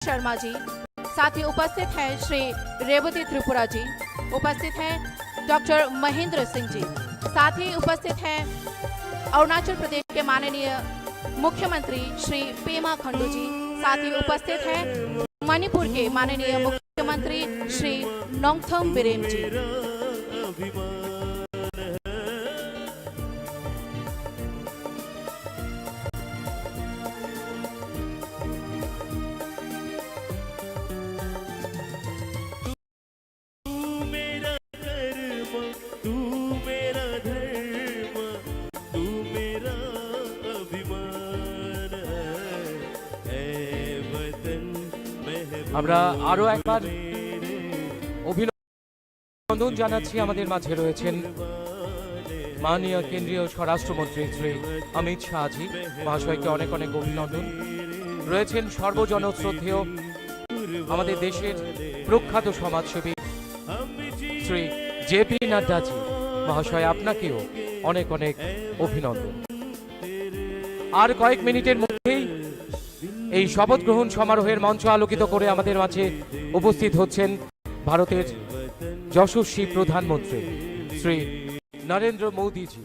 शर्मा जी, साथ ही उपस्थित हैं श्री रेवती त्रिपुरा जी, उपस्थित हैं डॉक्टर महेंद्र सिंह जी, साथ ही उपस्थित हैं अरुणाचल प्रदेश के माननीय मुख्यमंत्री श्री पेमा खंडू जी, साथ ही उपस्थित हैं मणिपुर के माननीय मुख्यमंत्री श्री नोंगथम बिरेन जी। আমরা আরো একবার অভিনন্দন জানাচ্ছি। আমাদের মাঝে রয়েছেন মাননীয় কেন্দ্রীয় স্বরাষ্ট্রমন্ত্রী শ্রী অমিত শাহজি, মহাশয়কে অনেক অনেক অভিনন্দন। রয়েছেন সর্বজন শ্রদ্ধেয় আমাদের দেশের প্রখ্যাত সমাজসেবী শ্রী জেপি নাড্ডাজি, মহাশয় আপনাকেও অনেক অনেক অভিনন্দন। আর কয়েক মিনিটের মধ্যেই এই শপথ গ্রহণ সমারোহের মঞ্চ আলোকিত করে আমাদের মাঝে উপস্থিত হচ্ছেন ভারতের যশস্বী প্রধানমন্ত্রী শ্রী নরেন্দ্র মোদীজি।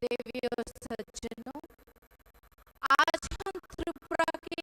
देवियों सज्जनों, आज हम त्रिपुरा के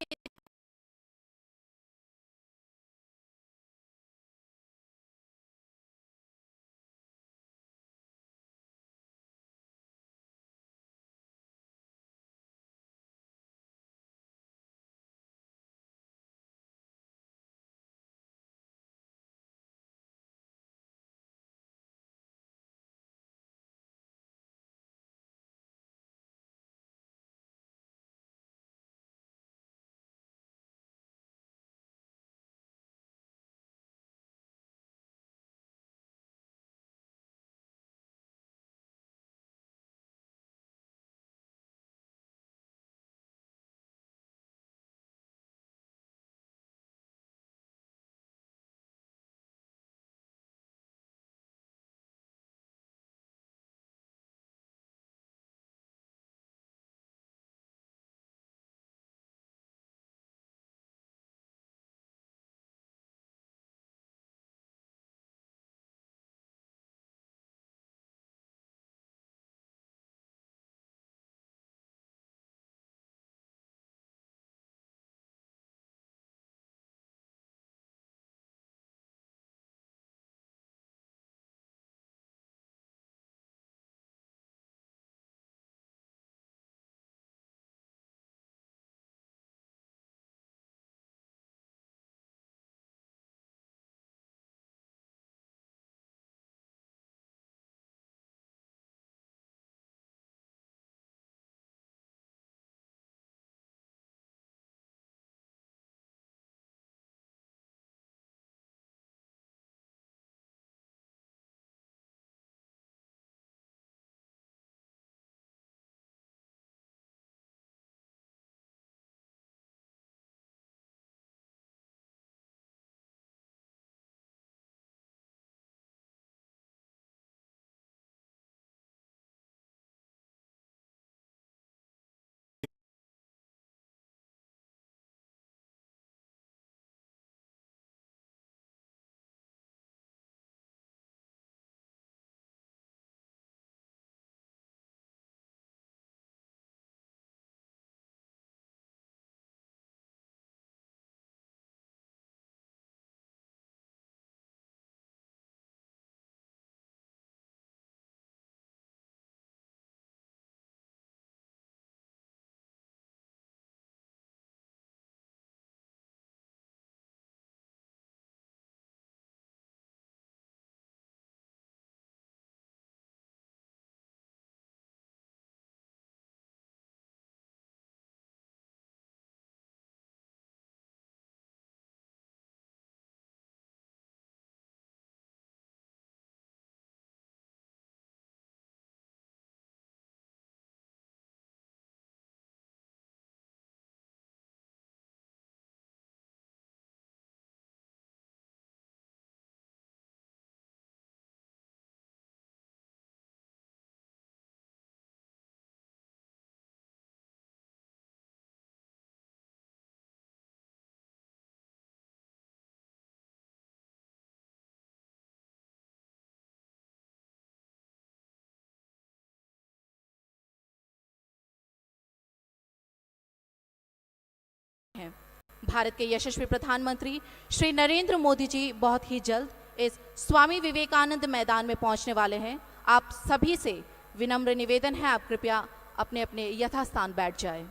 भारत के यशस्वी प्रधानमंत्री श्री नरेंद्र मोदी जी बहुत ही जल्द इस स्वामी विवेकानंद मैदान में पहुंचने वाले हैं। आप सभी से विनम्र निवेदन है, आप कृपया अपने अपने यथास्थान बैठ जाएं।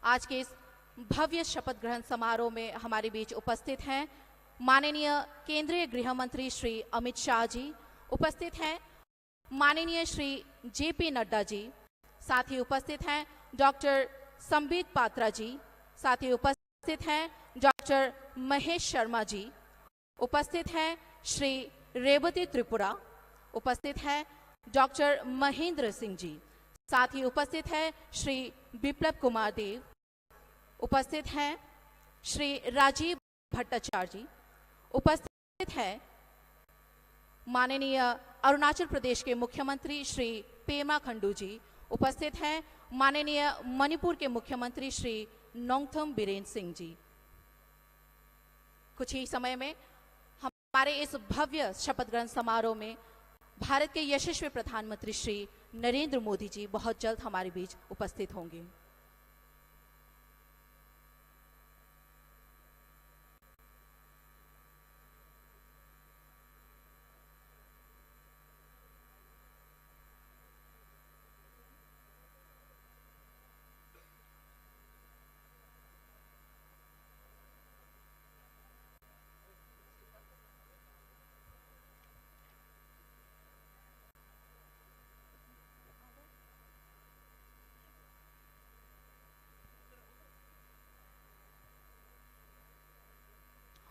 आज के इस भव्य शपथ ग्रहण समारोह में हमारे बीच उपस्थित हैं माननीय केंद्रीय गृह मंत्री श्री अमित शाह जी, उपस्थित हैं माननीय श्री जेपी नड्डा जी, साथ ही उपस्थित हैं डॉक्टर संबित पात्रा जी, साथ ही उपस्थित हैं डॉक्टर महेश शर्मा जी, उपस्थित हैं श्री रेवती त्रिपुरा, उपस्थित हैं डॉक्टर महेंद्र सिंह जी, साथ ही उपस्थित है श्री बिप्लब कुमार देव, उपस्थित हैं श्री राजीव भट्टाचार्य जी, उपस्थित है माननीय अरुणाचल प्रदेश के मुख्यमंत्री श्री पेमा खंडू जी, उपस्थित हैं माननीय मणिपुर के मुख्यमंत्री श्री नोंगथम बीरेन सिंह जी। कुछ ही समय में हमारे इस भव्य शपथ ग्रहण समारोह में भारत के यशस्वी प्रधानमंत्री श्री नरेंद्र मोदी जी बहुत जल्द हमारे बीच उपस्थित होंगे।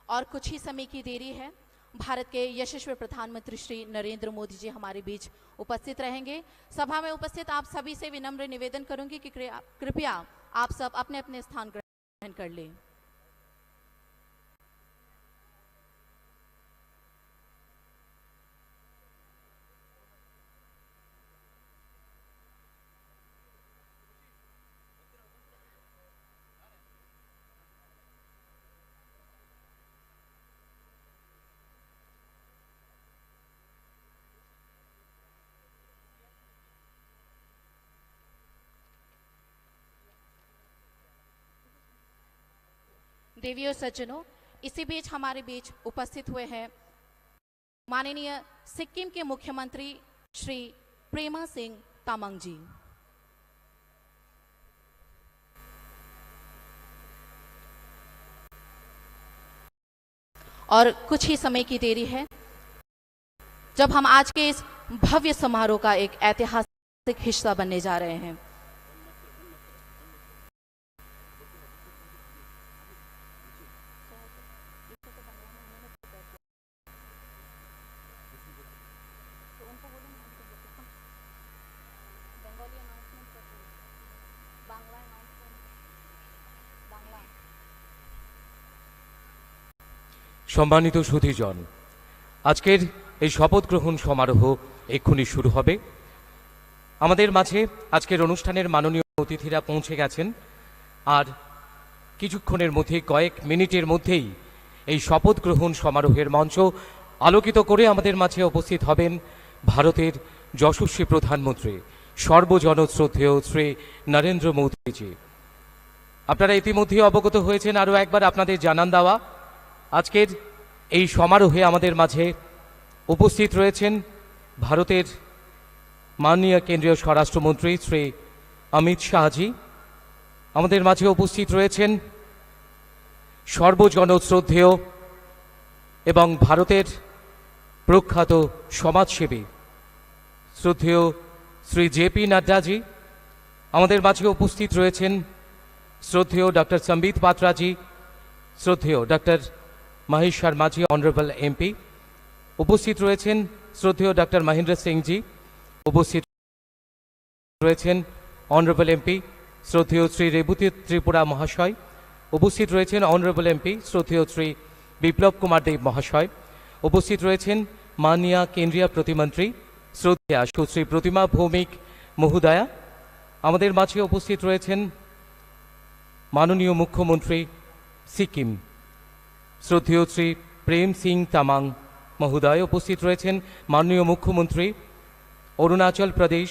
और कुछ ही समय की देरी है, भारत के यशस्वी प्रधानमंत्री श्री नरेंद्र मोदी जी हमारे बीच उपस्थित रहेंगे। सभा में उपस्थित आप सभी से विनम्र निवेदन करूंगी कि कृपया आप सब अपने अपने स्थान ग्रहण कर लें। देवी और सज्जनों, इसी बीच हमारे बीच उपस्थित हुए हैं माननीय सिक्किम के मुख्यमंत्री श्री प्रेमा सिंह तामांग जी। और कुछ ही समय की देरी है जब हम आज के इस भव्य समारोह का एक ऐतिहासिक हिस्सा बनने जा रहे हैं। সম্মানিত সুধীজন, আজকের এই শপথ গ্রহণ সমারোহ এক্ষুনি শুরু হবে। আমাদের মাঝে আজকের অনুষ্ঠানের মাননীয় অতিথিরা পৌঁছে গেছেন, আর কিছুক্ষণের মধ্যে কয়েক মিনিটের মধ্যেই এই শপথ গ্রহণ সমারোহের মঞ্চ আলোকিত করে আমাদের মাঝে উপস্থিত হবেন ভারতের যশস্বী প্রধানমন্ত্রী সর্বজনশ্রদ্ধেয় শ্রী নরেন্দ্র মোদীজি। আপনারা ইতিমধ্যে অবগত হয়েছেন, আরও একবার আপনাদের জানান দেওয়া, আজকের এই সমারোহে আমাদের মাঝে উপস্থিত রয়েছেন ভারতের মাননীয় কেন্দ্রীয় স্বরাষ্ট্রমন্ত্রী শ্রী অমিত শাহজি, আমাদের মাঝে উপস্থিত রয়েছেন সর্বজনশ্রদ্ধেয় এবং ভারতের প্রখ্যাত সমাজসেবী শ্রদ্ধেয় শ্রী জেপি নাড্ডাজি, আমাদের মাঝে উপস্থিত রয়েছেন শ্রদ্ধেয় ডক্টর সম্বিত পাত্রাজি, শ্রদ্ধেয় doctor Mahesh Sharmaji honourable MP, উপস্থিত রয়েছেন শ্রদ্ধেয় ডক্টর মহেন্দ্র সিংজি, উপস্থিত রয়েছেন অনারেবল এমপি শ্রদ্ধেয় শ্রী রেবতী ত্রিপুরা মহাশয়, উপস্থিত রয়েছেন অনারেবল এমপি শ্রদ্ধেয় শ্রী বিপ্লব কুমার দেব মহাশয়, উপস্থিত রয়েছেন মাননীয় কেন্দ্রীয় প্রতিমন্ত্রী শ্রদ্ধেয়া সুশ্রী প্রতিমা ভৌমিক মহোদয়া, আমাদের মাঝে উপস্থিত রয়েছেন মাননীয় মুখ্যমন্ত্রী সিকিম শ্রদ্ধেয় শ্রী প্রেম সিং তামাং মহোদয়, উপস্থিত রয়েছেন মাননীয় মুখ্যমন্ত্রী অরুণাচল প্রদেশ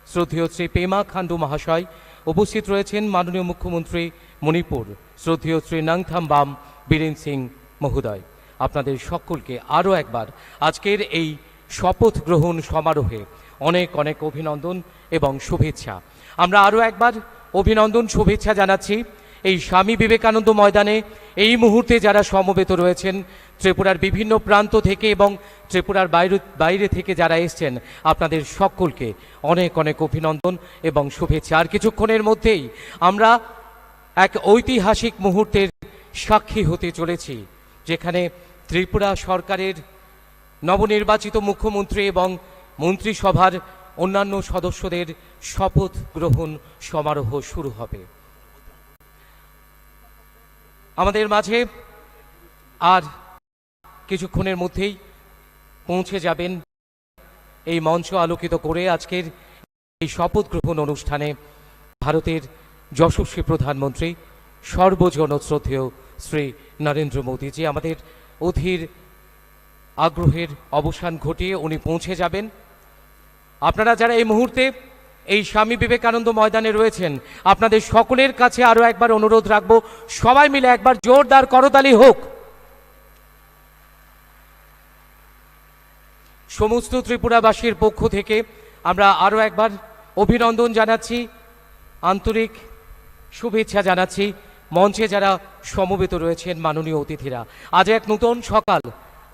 শ্রদ্ধেয় শ্রী পেমা খান্ডু মহাশয়। উপস্থিত রয়েছেন মাননীয় মুখ্যমন্ত্রী মণিপুর শ্রদ্ধেয় শ্রী নাংথাম বাম বীরেন সিং মহোদয়। আপনাদের সকলকে আরও একবার আজকের এই শপথ গ্রহণ সমারোহে অনেক অনেক অভিনন্দন এবং শুভেচ্ছা। আমরা আরও একবার অভিনন্দন শুভেচ্ছা জানাচ্ছি এই স্বামী বিবেকানন্দ ময়দানে এই মুহূর্তে যারা সমবেত রয়েছেন ত্রিপুরার বিভিন্ন প্রান্ত থেকে এবং ত্রিপুরার বাইরে থেকে যারা এসছেন, আপনাদের সকলকে অনেক অনেক অভিনন্দন এবং শুভেচ্ছা। আর কিছুক্ষণের মধ্যেই আমরা এক ঐতিহাসিক মুহূর্তের সাক্ষী হতে চলেছি, যেখানে ত্রিপুরা সরকারের নবনির্বাচিত মুখ্যমন্ত্রী এবং মন্ত্রিসভার অন্যান্য সদস্যদের শপথ গ্রহণ সমারোহ শুরু হবে। আমাদের মাঝে আর কিছুক্ষণের মধ্যেই পৌঁছে যাবেন এই মঞ্চ আলোকিত করে আজকের এই শপথ গ্রহণ অনুষ্ঠানে ভারতের যশস্বী প্রধানমন্ত্রী সর্বজন শ্রদ্ধেয় শ্রী নরেন্দ্র মোদীজি। আমাদের অধীর আগ্রহের অবসান ঘটিয়ে উনি পৌঁছে যাবেন। আপনারা যারা এই মুহূর্তে এই স্বামী বিবেকানন্দ ময়দানে রয়েছেন, আপনাদের সকলের কাছে আরও একবার অনুরোধ রাখবো, সবাই মিলে একবার জোরদার করতালি হোক। সমস্ত ত্রিপুরাবাসীর পক্ষ থেকে আমরা আরও একবার অভিনন্দন জানাচ্ছি, আন্তরিক শুভেচ্ছা জানাচ্ছি মঞ্চে যারা সমবেত রয়েছেন মাননীয় অতিথিরা। আজ এক নতুন সকাল,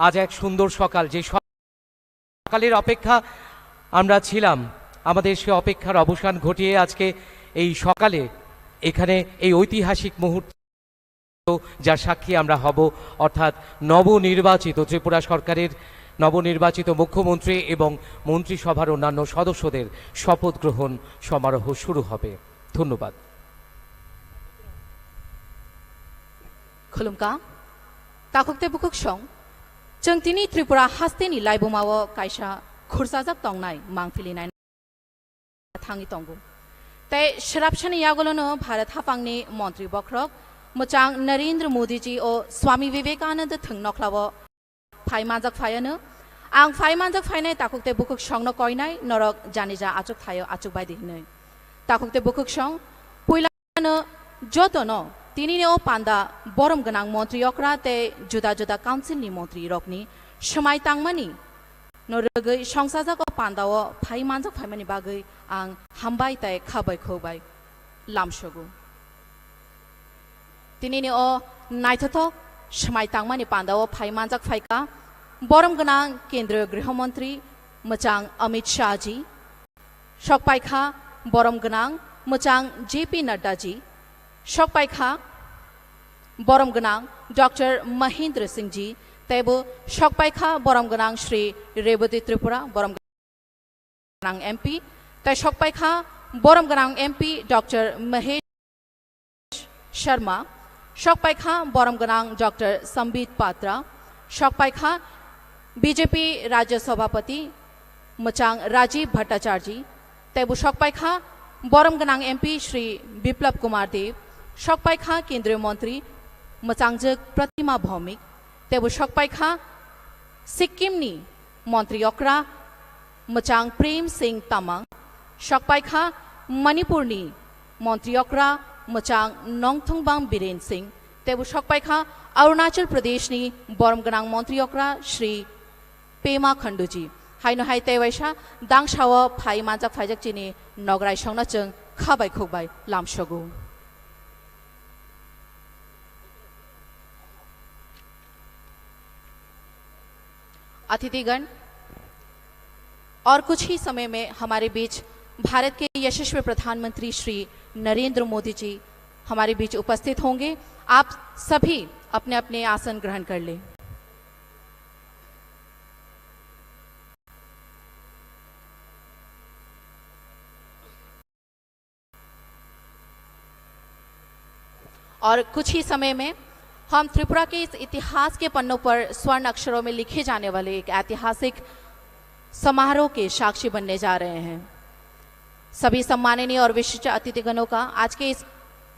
আজ এক সুন্দর সকাল, যে সকালের অপেক্ষা আমরা ছিলাম, আমাদের সে অপেক্ষার অবসান ঘটিয়ে আজকে এই সকালে এখানে এই ঐতিহাসিক মুহূর্ত যার সাক্ষী আমরা হব, অর্থাৎ নবনির্বাচিত ত্রিপুরা সরকারের নবনির্বাচিত মুখ্যমন্ত্রী এবং মন্ত্রিসভার অন্যান্য সদস্যদের শপথ গ্রহণ সমারোহ শুরু হবে। ধন্যবাদ। खुलुमका ताखुकते बुकुक सं जों तिनि त्रिपुरा हास्तेनि लाइबुमाव कायसा खुरसाजाक तंनाय मांगफिलिनाय थांगि तंगु तै शराबछानि यागोलोनो भारत हाफांनि मन्त्रि बख्रक मोचां नरेंद्र मोदी जी ओ स्वामी विवेकानंद थंगनखलाव फाइमानजाक फायनो आं फाइमानजाक फायनाय ताखुकते बुकुक संनो कयनाय नरक जानिजा आचुक थायो आचुक बायदि हिनै ताखुकते बुकुक सं पुइलानो जतनो तिनी ओ पान्दा बरम गनां मन्त्रि यक्रा ते जुदा जुदा काउन्सिलनि मन्त्रि रकनि समाय तांमानि नरगै संसाजाक पान्दाव फाइमानजाक फाइमानि बागै आं हामबाय ताय खाबाय खोबाय लामसगु तिनी ओ नायथथक समाय तांमानि पान्दाव फाइमानजाक फाइका बरम गनां केन्द्रीय गृहमन्त्री मोचां अमित शाह जी सकपाइखा बरम गनां मोचां जेपी नड्डा जी सकपाइखा बरम गनां डॉक्टर महेंद्र सिंह जी तेबो सकपाइखा बरम गनां श्री रेवती त्रिपुरा बरम गनां एमपी तै सकपाइखा बरम गनां एमपी डॉक्टर महेश शर्मा सकपाइखा बरम गनां डॉक्टर संबित पात्रा सकपाइखा बीजेपी राज्य सभापति मोचां राजीव भट्टाचार्य जी तेबो सकपाइखा बरम गनां एमपी श्री बिप्लब कुमार देव सकपाइखा केंद्रीय मंत्री मोचांजक प्रतिमा भौमिक तेबो सकपाइखा सिक्किमनि मंत्री यक्रा मोचां प्रेम सिंह तामाङ सकपाइखा मणिपुरनि मंत्री यक्रा मोचां नंगथंगबाम बीरेन सिंह तेबो सकपाइखा अरुणाचल प्रदेशनि बरम गनां मंत्री यक्रा श्री पेमा खंडू जी हाइनो हाइ तेवैसा दांगसाव फाइ मानजाक फाइजाक चिनि नगराय संना जों खाबाय खोबाय लामसगु अतिथिगण और कुछ ही समय में हमारे बीच भारत के यशस्वी प्रधानमंत्री श्री नरेंद्र मोदी जी हमारे बीच उपस्थित होंगे। आप सभी अपने अपने आसन ग्रहण कर लें। और कुछ ही समय में हम त्रिपुरा के इस इतिहास के पन्नों पर स्वर्ण अक्षरों में लिखे जाने वाले एक ऐतिहासिक समारोह के साक्षी बनने जा रहे हैं। सभी सम्माननीय और विशिष्ट अतिथिगणों का आज के इस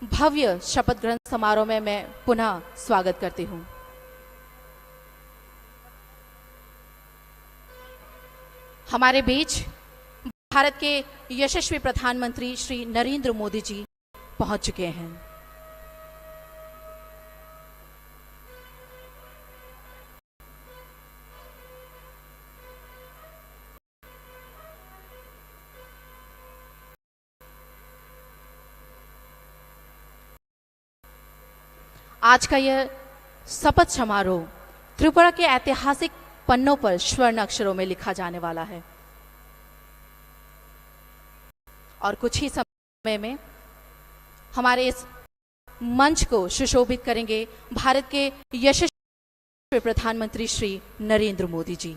भव्य शपथ ग्रहण समारोह में मैं पुनः स्वागत करती हूँ। हमारे बीच भारत के यशस्वी प्रधानमंत्री श्री नरेंद्र मोदी जी पहुंच चुके हैं। आज का यह शपथ समारोह त्रिपुरा के ऐतिहासिक पन्नों पर स्वर्ण अक्षरों में लिखा जाने वाला है और कुछ ही समय में हमारे इस मंच को सुशोभित करेंगे भारत के यशस्वी प्रधानमंत्री श्री नरेंद्र मोदी जी।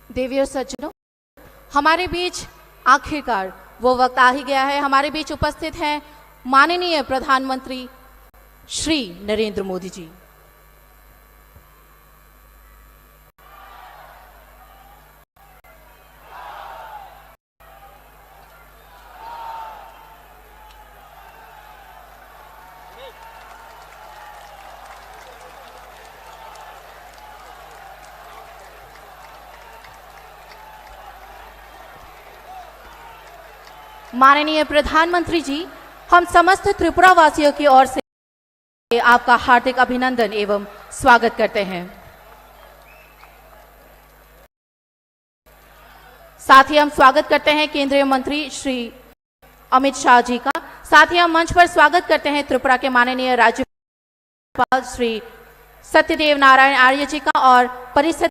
देवी और सज्जनों, हमारे बीच आखिरकार वो वक्त आ ही गया है। हमारे बीच उपस्थित हैं माननीय प्रधानमंत्री श्री नरेंद्र मोदी जी। माननीय प्रधानमंत्री जी, हम समस्त त्रिपुरा वासियों की ओर से आपका हार्दिक अभिनंदन एवं स्वागत करते हैं। साथ ही हम स्वागत करते हैं केंद्रीय मंत्री श्री अमित शाह जी का। साथ ही हम मंच पर स्वागत करते हैं त्रिपुरा के माननीय राज्यपाल श्री सत्यदेव नारायण आर्य जी का और परिषद